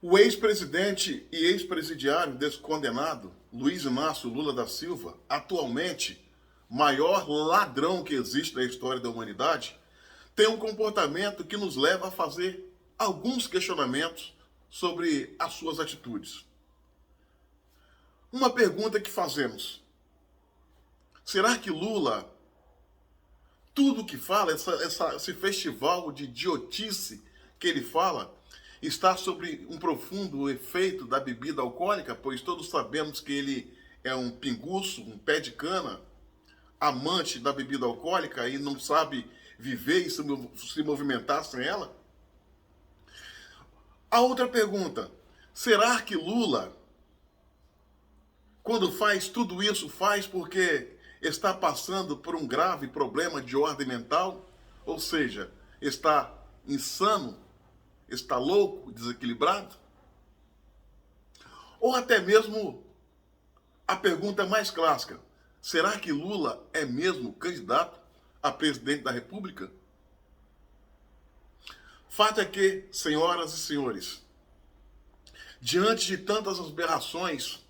O ex-presidente e ex-presidiário descondenado Luiz Inácio Lula da Silva, atualmente maior ladrão que existe na história da humanidade, tem um comportamento que nos leva a fazer alguns questionamentos sobre as suas atitudes. Uma pergunta que fazemos: será que Lula, tudo que fala, esse festival de idiotice que ele fala, está sob um profundo efeito da bebida alcoólica? Pois todos sabemos que ele é um pinguço, um pé de cana, amante da bebida alcoólica e não sabe viver e se movimentar sem ela? A outra pergunta: será que Lula, quando faz tudo isso, faz porque está passando por um grave problema de ordem mental? Ou seja, está insano, está louco, desequilibrado? Ou até mesmo a pergunta mais clássica: será que Lula é mesmo candidato a presidente da República? Fato é que, senhoras e senhores, diante de tantas aberrações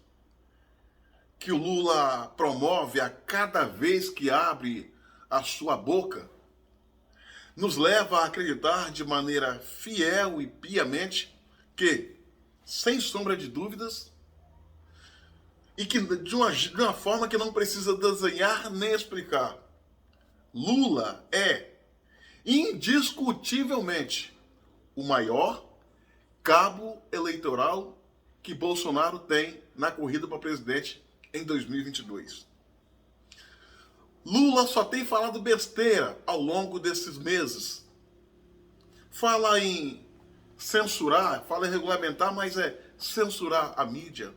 que o Lula promove a cada vez que abre a sua boca, nos leva a acreditar de maneira fiel e piamente que, sem sombra de dúvidas, e que de uma forma que não precisa desenhar nem explicar, Lula é indiscutivelmente o maior cabo eleitoral que Bolsonaro tem na corrida para presidente em 2022. Lula só tem falado besteira ao longo desses meses. Fala em censurar, fala em regulamentar, mas é censurar a mídia.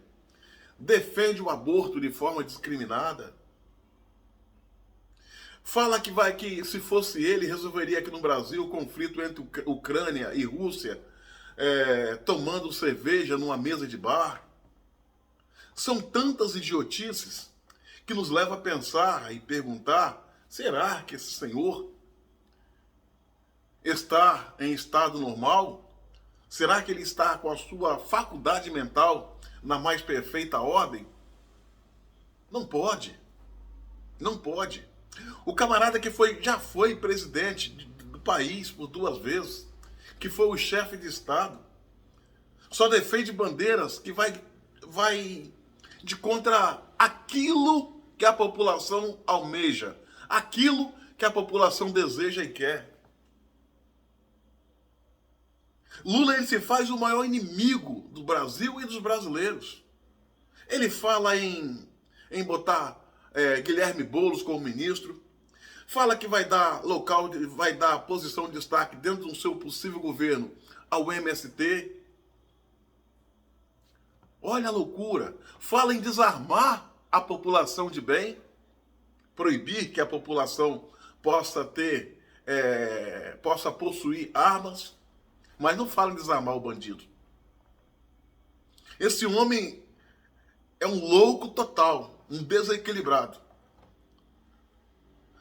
Defende o aborto de forma discriminada. Fala que se fosse ele, resolveria aqui no Brasil o conflito entre Ucrânia e Rússia, tomando cerveja numa mesa de bar. São tantas idiotices que nos leva a pensar e perguntar: será que esse senhor está em estado normal? Será que ele está com a sua faculdade mental na mais perfeita ordem? Não pode. Não pode. O camarada que já foi presidente do país por 2 vezes, que foi o chefe de Estado, só defende bandeiras que vai de contra aquilo que a população almeja, aquilo que a população deseja e quer. Lula, ele se faz o maior inimigo do Brasil e dos brasileiros. Ele fala em botar Guilherme Boulos como ministro, fala que vai dar posição de destaque dentro do seu possível governo ao MST. Olha a loucura. Fala em desarmar a população de bem, proibir que a população possa possuir armas, mas não fala em desarmar o bandido. Esse homem é um louco total, um desequilibrado.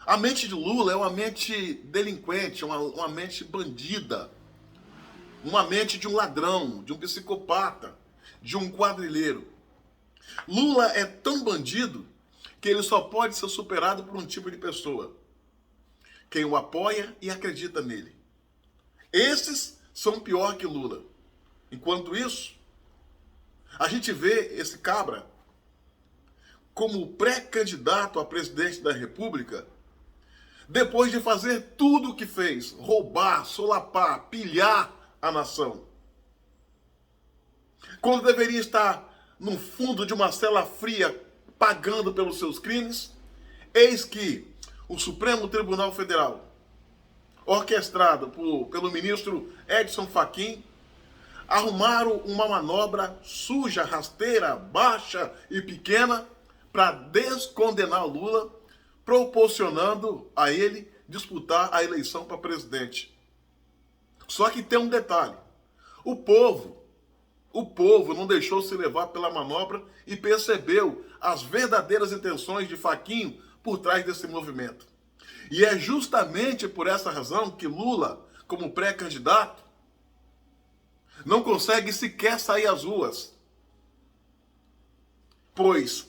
A mente de Lula é uma mente delinquente, uma mente bandida, uma mente de um ladrão, de um psicopata, de um quadrilheiro. Lula é tão bandido que ele só pode ser superado por um tipo de pessoa: quem o apoia e acredita nele. Esses são pior que Lula. Enquanto isso, a gente vê esse cabra como pré-candidato a presidente da República, depois de fazer tudo o que fez: roubar, solapar, pilhar a nação. Quando deveria estar no fundo de uma cela fria, pagando pelos seus crimes, eis que o Supremo Tribunal Federal, orquestrado pelo ministro Edson Fachin, arrumaram uma manobra suja, rasteira, baixa e pequena para descondenar o Lula, proporcionando a ele disputar a eleição para presidente. Só que tem um detalhe: o povo não deixou se levar pela manobra e percebeu as verdadeiras intenções de Fachin por trás desse movimento. E é justamente por essa razão que Lula, como pré-candidato, Não consegue sequer sair às ruas. Pois,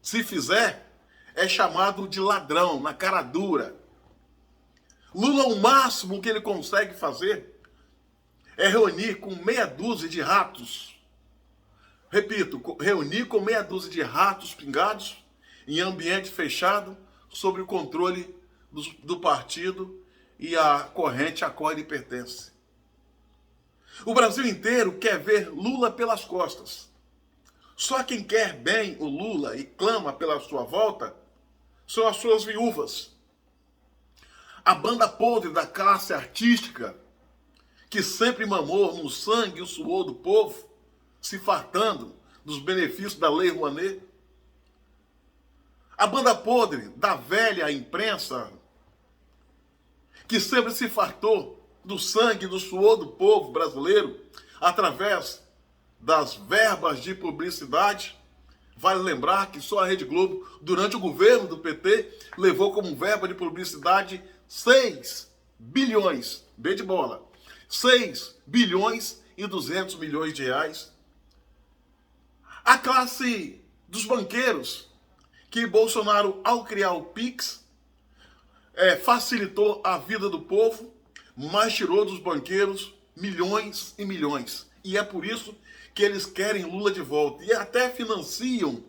se fizer, é chamado de ladrão, na cara dura. Lula, o máximo que ele consegue fazer é reunir com meia dúzia de ratos. Repito, reunir com meia dúzia de ratos pingados em ambiente fechado, sob o controle do partido e a corrente a qual ele pertence. O Brasil inteiro quer ver Lula pelas costas. Só quem quer bem o Lula e clama pela sua volta são as suas viúvas. A banda podre da classe artística, que sempre mamou no sangue e o suor do povo, se fartando dos benefícios da Lei Rouanet. A banda podre da velha imprensa, que sempre se fartou do sangue e do suor do povo brasileiro, através das verbas de publicidade. Vale lembrar que só a Rede Globo, durante o governo do PT, levou como verba de publicidade 6 bilhões, B de bola, 6 bilhões e 200 milhões de reais. A classe dos banqueiros, que Bolsonaro, ao criar o Pix, facilitou a vida do povo, mas tirou dos banqueiros milhões e milhões. E é por isso que eles querem Lula de volta. E até financiam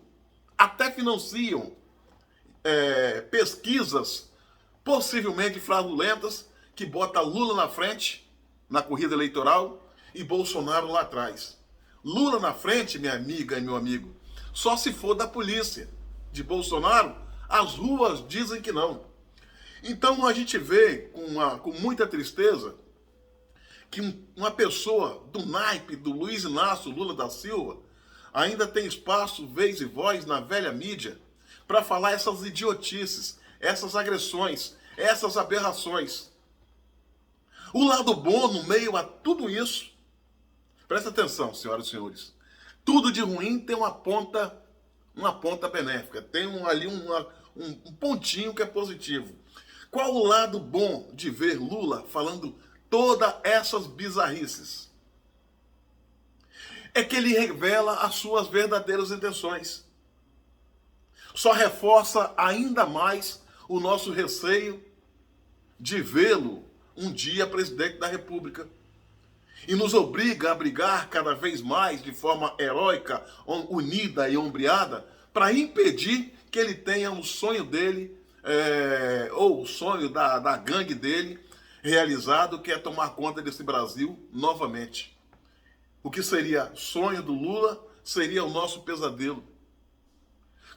pesquisas possivelmente fraudulentas que bota Lula na frente na corrida eleitoral e Bolsonaro lá atrás. Lula na frente, minha amiga e meu amigo, só se for da polícia. De Bolsonaro, as ruas dizem que não. Então a gente vê com muita tristeza que uma pessoa do naipe do Luiz Inácio Lula da Silva ainda tem espaço, vez e voz na velha mídia para falar essas idiotices, essas agressões, essas aberrações. O lado bom no meio a tudo isso, presta atenção, senhoras e senhores, tudo de ruim tem uma ponta benéfica, tem ali um pontinho que é positivo. Qual o lado bom de ver Lula falando todas essas bizarrices? É que ele revela as suas verdadeiras intenções. Só reforça ainda mais o nosso receio de vê-lo um dia presidente da República. E nos obriga a brigar cada vez mais de forma heróica, unida e ombreada, para impedir que ele tenha um sonho dele, ou o sonho da gangue dele, realizado, que é tomar conta desse Brasil novamente. O que seria sonho do Lula seria o nosso pesadelo.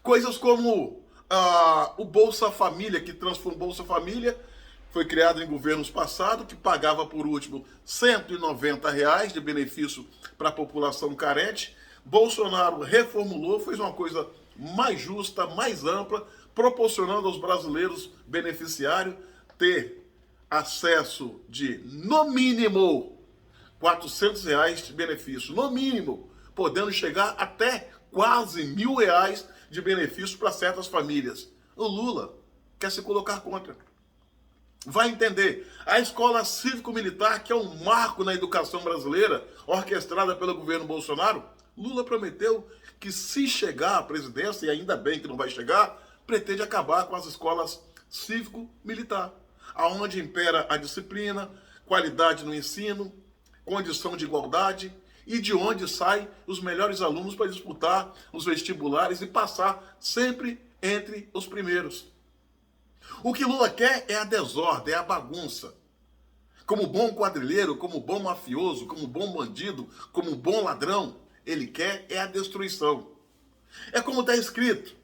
Coisas como o Bolsa Família, que transformou Bolsa Família, foi criado em governos passados, que pagava por último R$ 190 de benefício para a população carente. Bolsonaro reformulou, fez uma coisa mais justa, mais ampla, proporcionando aos brasileiros beneficiários ter acesso de, no mínimo, R$ 400 de benefício, no mínimo, podendo chegar até quase R$ 1.000 de benefício para certas famílias. O Lula quer se colocar contra. Vai entender, a escola cívico-militar, que é um marco na educação brasileira, orquestrada pelo governo Bolsonaro, Lula prometeu que, se chegar à presidência, e ainda bem que não vai chegar, pretende acabar com as escolas cívico-militar, aonde impera a disciplina, qualidade no ensino, condição de igualdade, e de onde saem os melhores alunos para disputar os vestibulares e passar sempre entre os primeiros. O que Lula quer é a desordem, é a bagunça. Como bom quadrilheiro, como bom mafioso, como bom bandido, como bom ladrão, ele quer é a destruição. É como está escrito: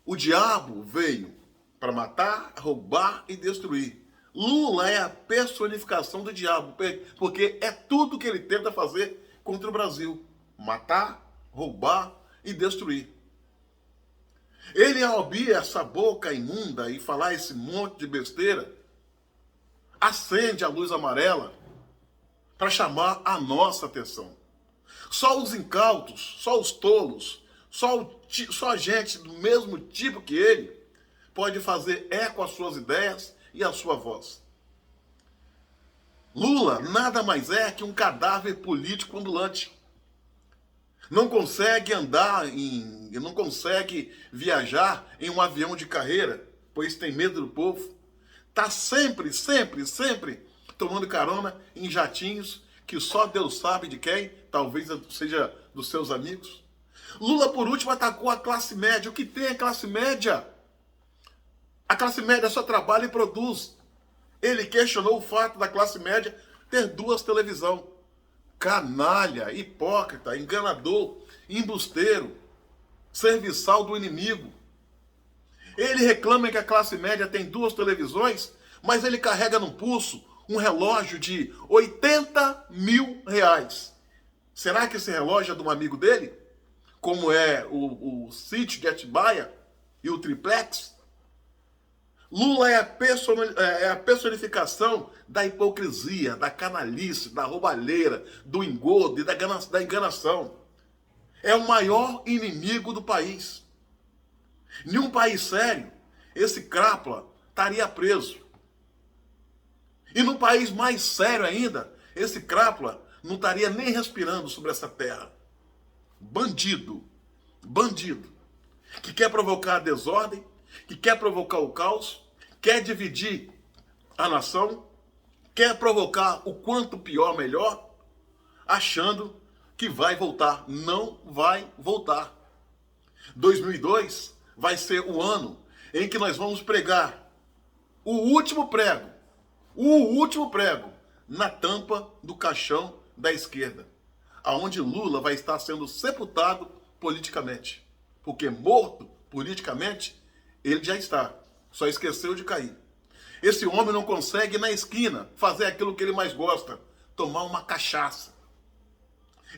o diabo veio para matar, roubar e destruir. Lula é a personificação do diabo, porque é tudo que ele tenta fazer contra o Brasil: matar, roubar e destruir. Ele, ao abrir essa boca imunda e falar esse monte de besteira, acende a luz amarela para chamar a nossa atenção. Só os incautos, só os tolos, só gente do mesmo tipo que ele pode fazer eco às suas ideias e à sua voz. Lula nada mais é que um cadáver político ambulante. Não consegue não consegue viajar em um avião de carreira, pois tem medo do povo. Tá sempre tomando carona em jatinhos que só Deus sabe de quem, talvez seja dos seus amigos. Lula, por último, atacou a classe média. O que tem a classe média? A classe média só trabalha e produz. Ele questionou o fato da classe média ter 2 televisões. Canalha, hipócrita, enganador, embusteiro, serviçal do inimigo. Ele reclama que a classe média tem 2 televisões, mas ele carrega no pulso um relógio de 80 mil reais. Será que esse relógio é de um amigo dele? Como é o sítio de Atibaia e o triplex? Lula é a personificação da hipocrisia, da canalice, da roubalheira, do engodo e da enganação. É o maior inimigo do país. Em um país sério, esse crápula estaria preso. E num país mais sério ainda, esse crápula não estaria nem respirando sobre essa terra. Bandido, que quer provocar a desordem, que quer provocar o caos, quer dividir a nação, quer provocar o quanto pior, melhor, achando que vai voltar. Não vai voltar. 2002 vai ser o ano em que nós vamos pregar o último prego na tampa do caixão da esquerda, aonde Lula vai estar sendo sepultado politicamente. Porque morto politicamente, ele já está. Só esqueceu de cair. Esse homem não consegue ir na esquina fazer aquilo que ele mais gosta, tomar uma cachaça.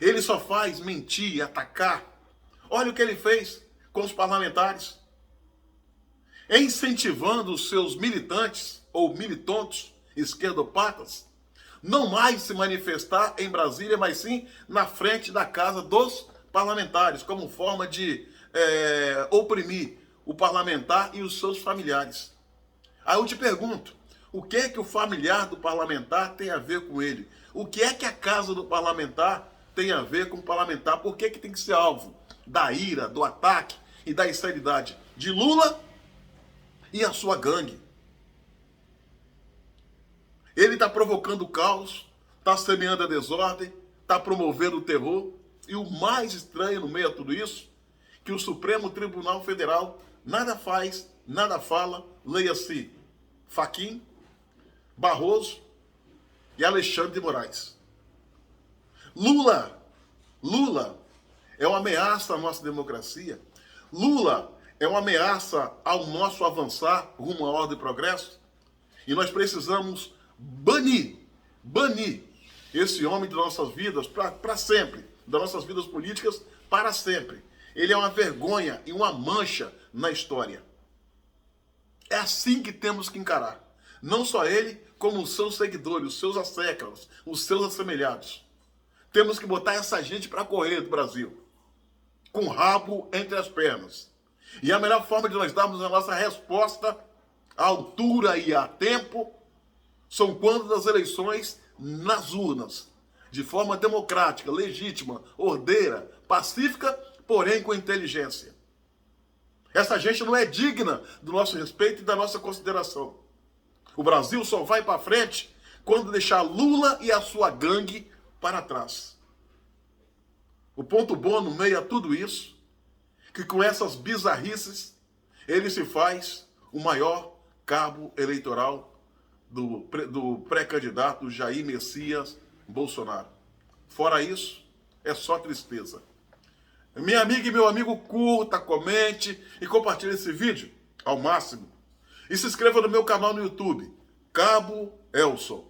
Ele só faz mentir, atacar. Olha o que ele fez com os parlamentares. Incentivando os seus militantes ou militontos esquerdopatas não mais se manifestar em Brasília, mas sim na frente da casa dos parlamentares, como forma de oprimir o parlamentar e os seus familiares. Aí eu te pergunto, o que é que o familiar do parlamentar tem a ver com ele? O que é que a casa do parlamentar tem a ver com o parlamentar? Por que tem que ser alvo da ira, do ataque e da insanidade de Lula e a sua gangue? Ele está provocando caos, está semeando a desordem, está promovendo o terror. E o mais estranho no meio a tudo isso, que o Supremo Tribunal Federal nada faz, nada fala, leia-se Fachin, Barroso e Alexandre de Moraes. Lula é uma ameaça à nossa democracia. Lula é uma ameaça ao nosso avançar rumo à ordem e progresso. E nós precisamos banir esse homem de nossas vidas para sempre, das nossas vidas políticas para sempre. Ele é uma vergonha e uma mancha na história. É assim que temos que encarar. Não só ele, como os seus seguidores, os seus assécalos, os seus assemelhados. Temos que botar essa gente para correr do Brasil, com o rabo entre as pernas. E a melhor forma de nós darmos a nossa resposta à altura e a tempo são quando das eleições nas urnas, de forma democrática, legítima, ordeira, pacífica, porém com inteligência. Essa gente não é digna do nosso respeito e da nossa consideração. O Brasil só vai para frente quando deixar Lula e a sua gangue para trás. O ponto bom no meio a tudo isso, que com essas bizarrices, ele se faz o maior cabo eleitoral do pré-candidato Jair Messias Bolsonaro. Fora isso, é só tristeza. Minha amiga e meu amigo, curta, comente e compartilhe esse vídeo ao máximo. E se inscreva no meu canal no YouTube, Cabo Elson.